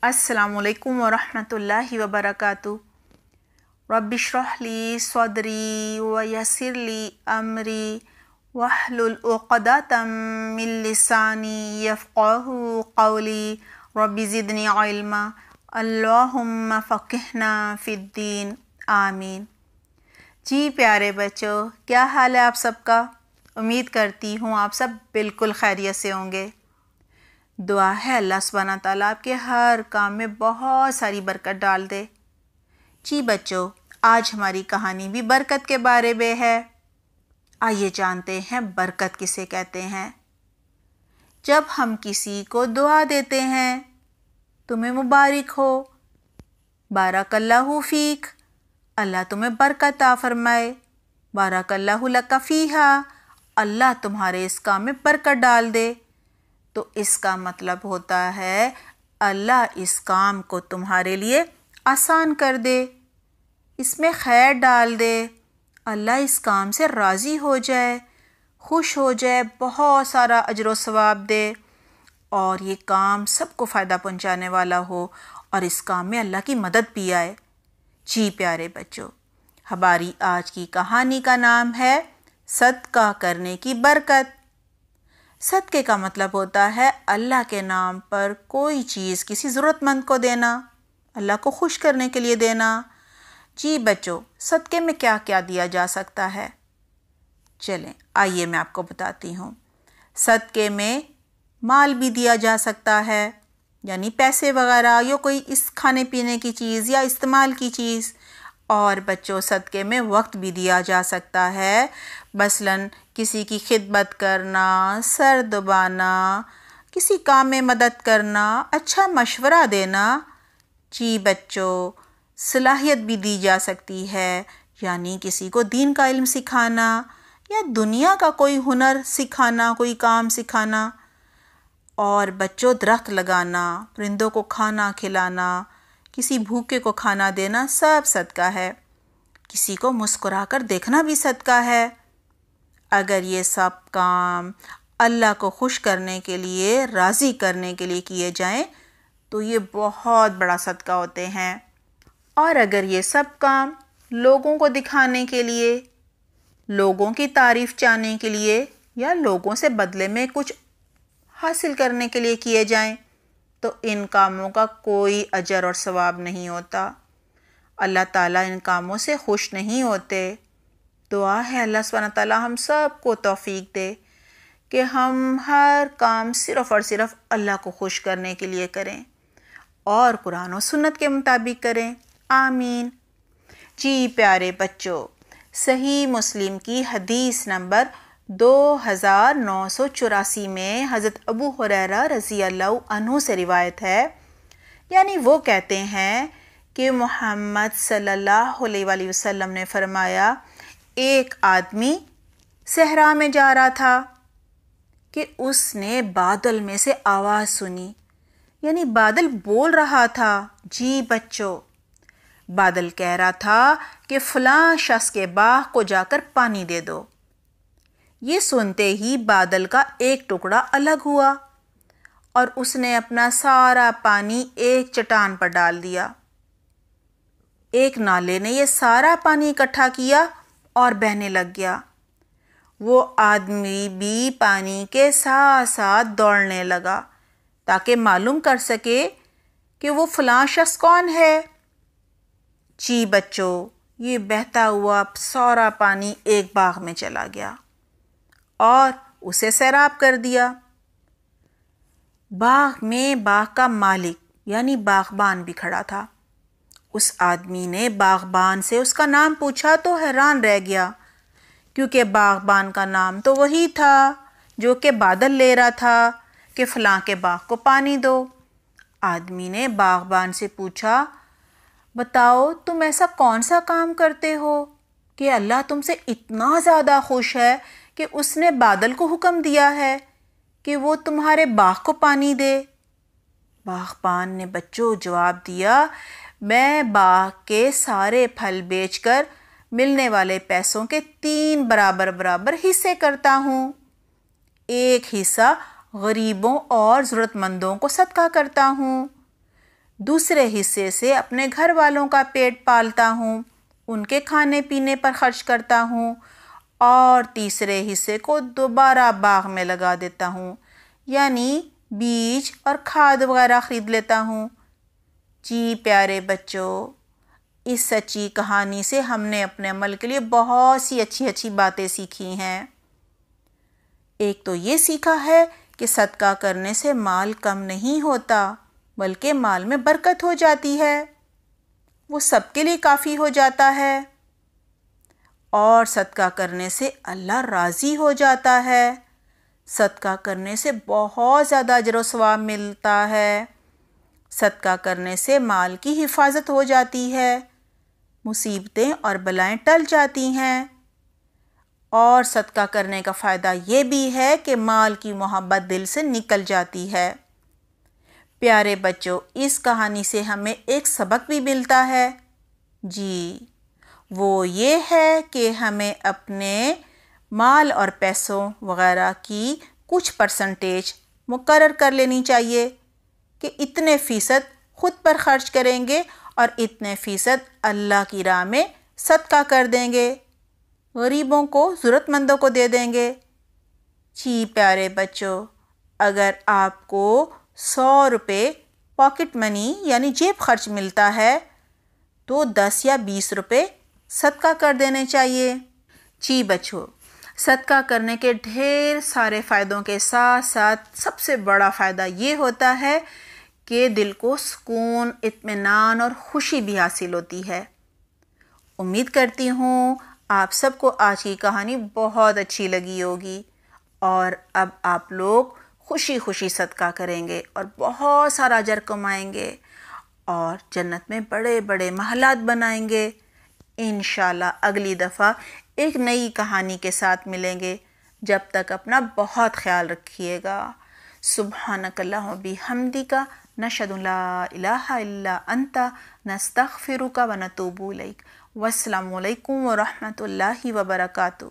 السلام علیکم ورحمۃ اللہ وبرکاتہ۔ رب اشرح لی صدری ویسر لی امری واحلل عقدۃ من لسانی یفقہوا قولی رب زدنی علما اللہم فقہنا فی الدین آمین۔ جی پیارے بچوں، کیا حال ہے آپ سب کا؟ امید کرتی ہوں آپ سب بالکل خیریت سے ہوں گے۔ دعا ہے اللہ سبحانہ تعالیٰ آپ کے ہر کام میں بہت ساری برکت ڈال دے۔ جی بچوں، آج ہماری کہانی بھی برکت کے بارے میں ہے۔ آئیے جانتے ہیں برکت کسے کہتے ہیں۔ جب ہم کسی کو دعا دیتے ہیں، تمہیں مبارک ہو، بارک اللہ فیک، اللہ تمہیں برکت عطا فرمائے، بارک اللہ لک فیہا، اللہ تمہارے اس کام میں برکت ڈال دے، تو اس کا مطلب ہوتا ہے اللہ اس کام کو تمہارے لیے آسان کر دے، اس میں خیر ڈال دے، اللہ اس کام سے راضی ہو جائے، خوش ہو جائے، بہت سارا اجر و ثواب دے، اور یہ کام سب کو فائدہ پہنچانے والا ہو، اور اس کام میں اللہ کی مدد بھی آئے۔ جی پیارے بچوں، ہماری آج کی کہانی کا نام ہے صدقہ کرنے کی برکت۔ صدقے کا مطلب ہوتا ہے اللہ کے نام پر کوئی چیز کسی ضرورت مند کو دینا، اللہ کو خوش کرنے کے لیے دینا۔ جی بچوں، صدقے میں کیا کیا دیا جا سکتا ہے؟ چلیں آئیے میں آپ کو بتاتی ہوں۔ صدقے میں مال بھی دیا جا سکتا ہے، یعنی پیسے وغیرہ، یا کوئی اس کھانے پینے کی چیز یا استعمال کی چیز۔ اور بچوں، صدقے میں وقت بھی دیا جا سکتا ہے، مثلاً کسی کی خدمت کرنا، سر دبانا، کسی کام میں مدد کرنا، اچھا مشورہ دینا۔ جی بچوں، صلاحیت بھی دی جا سکتی ہے، یعنی کسی کو دین کا علم سکھانا یا دنیا کا کوئی ہنر سکھانا، کوئی کام سکھانا۔ اور بچوں، درخت لگانا، پرندوں کو کھانا کھلانا، کسی بھوکے کو کھانا دینا، سب صدقہ ہے۔ کسی کو مسکرا کر دیکھنا بھی صدقہ ہے۔ اگر یہ سب کام اللہ کو خوش کرنے کے لیے، راضی کرنے کے لیے کیے جائیں تو یہ بہت بڑا صدقہ ہوتے ہیں۔ اور اگر یہ سب کام لوگوں کو دکھانے کے لیے، لوگوں کی تعریف چاہنے کے لیے، یا لوگوں سے بدلے میں کچھ حاصل کرنے کے لیے کیے جائیں تو ان کاموں کا کوئی اجر اور ثواب نہیں ہوتا۔ اللہ تعالیٰ ان کاموں سے خوش نہیں ہوتے۔ دعا ہے اللہ سبحانہ تعالیٰ ہم سب کو توفیق دے کہ ہم ہر کام صرف اور صرف اللہ کو خوش کرنے کے لیے کریں اور قرآن و سنت کے مطابق کریں۔ آمین۔ جی پیارے بچوں، صحیح مسلم کی حدیث نمبر 2984 میں حضرت ابو ہریرہ رضی اللہ عنہ سے روایت ہے، یعنی وہ کہتے ہیں کہ محمد صلی اللہ علیہ وآلہ وسلم نے فرمایا، ایک آدمی صحرا میں جا رہا تھا کہ اس نے بادل میں سے آواز سنی، یعنی بادل بول رہا تھا۔ جی بچوں، بادل کہہ رہا تھا کہ فلاں شخص کے باغ کو جا کر پانی دے دو۔ یہ سنتے ہی بادل کا ایک ٹکڑا الگ ہوا اور اس نے اپنا سارا پانی ایک چٹان پر ڈال دیا۔ ایک نالے نے یہ سارا پانی اکٹھا کیا اور بہنے لگ گیا۔ وہ آدمی بھی پانی کے ساتھ ساتھ دوڑنے لگا تاکہ معلوم کر سکے کہ وہ فلاں شخص کون ہے۔ جی بچوں، یہ بہتا ہوا سارا پانی ایک باغ میں چلا گیا اور اسے سیراب کر دیا۔ باغ میں باغ کا مالک یعنی باغبان بھی کھڑا تھا۔ اس آدمی نے باغبان سے اس کا نام پوچھا تو حیران رہ گیا، کیونکہ باغبان کا نام تو وہی تھا جو کہ بادل لے رہا تھا کہ فلاں کے باغ کو پانی دو۔ آدمی نے باغبان سے پوچھا، بتاؤ تم ایسا کون سا کام کرتے ہو کہ اللہ تم سے اتنا زیادہ خوش ہے کہ اس نے بادل کو حکم دیا ہے کہ وہ تمہارے باغ کو پانی دے؟ باغبان نے بچوں جواب دیا، میں باغ کے سارے پھل بیچ کر ملنے والے پیسوں کے 3 برابر حصے کرتا ہوں۔ ایک حصہ غریبوں اور ضرورت مندوں کو صدقہ کرتا ہوں، دوسرے حصے سے اپنے گھر والوں کا پیٹ پالتا ہوں، ان کے کھانے پینے پر خرچ کرتا ہوں، اور تیسرے حصے کو دوبارہ باغ میں لگا دیتا ہوں، یعنی بیج اور کھاد وغیرہ خرید لیتا ہوں۔ جی پیارے بچوں، اس سچی کہانی سے ہم نے اپنے عمل کے لیے بہت سی اچھی باتیں سیکھی ہیں۔ ایک تو یہ سیکھا ہے کہ صدقہ کرنے سے مال کم نہیں ہوتا، بلکہ مال میں برکت ہو جاتی ہے، وہ سب کے لیے کافی ہو جاتا ہے، اور صدقہ کرنے سے اللہ راضی ہو جاتا ہے۔ صدقہ کرنے سے بہت زیادہ اجر و ثواب ملتا ہے۔ صدقہ کرنے سے مال کی حفاظت ہو جاتی ہے، مصیبتیں اور بلائیں ٹل جاتی ہیں، اور صدقہ کرنے کا فائدہ یہ بھی ہے کہ مال کی محبت دل سے نکل جاتی ہے۔ پیارے بچوں، اس کہانی سے ہمیں ایک سبق بھی ملتا ہے، جی وہ یہ ہے کہ ہمیں اپنے مال اور پیسوں وغیرہ کی کچھ پرسنٹیج مقرر کر لینی چاہیے کہ اتنے فیصد خود پر خرچ کریں گے اور اتنے فیصد اللہ کی راہ میں صدقہ کر دیں گے، غریبوں کو، ضرورت مندوں کو دے دیں گے۔ جی پیارے بچوں، اگر آپ کو 100 روپے پاکٹ منی یعنی جیب خرچ ملتا ہے تو 10 یا 20 روپے صدقہ کر دینے چاہیے۔ جی بچوں، صدقہ کرنے کے ڈھیر سارے فائدوں کے ساتھ ساتھ سب سے بڑا فائدہ یہ ہوتا ہے کہ دل کو سکون، اطمینان اور خوشی بھی حاصل ہوتی ہے۔ امید کرتی ہوں آپ سب کو آج کی کہانی بہت اچھی لگی ہوگی، اور اب آپ لوگ خوشی خوشی صدقہ کریں گے اور بہت سارا اجر کمائیں گے اور جنت میں بڑے بڑے محلات بنائیں گے۔ انشاءاللہ اگلی دفعہ ایک نئی کہانی کے ساتھ ملیں گے۔ جب تک اپنا بہت خیال رکھیے گا۔ سبحانک اللہم و بحمدک، نشہد ان لا الہ الا انت، نستغفرک و نتوب الیک۔ والسلام علیکم ورحمۃ اللہ وبرکاتہ۔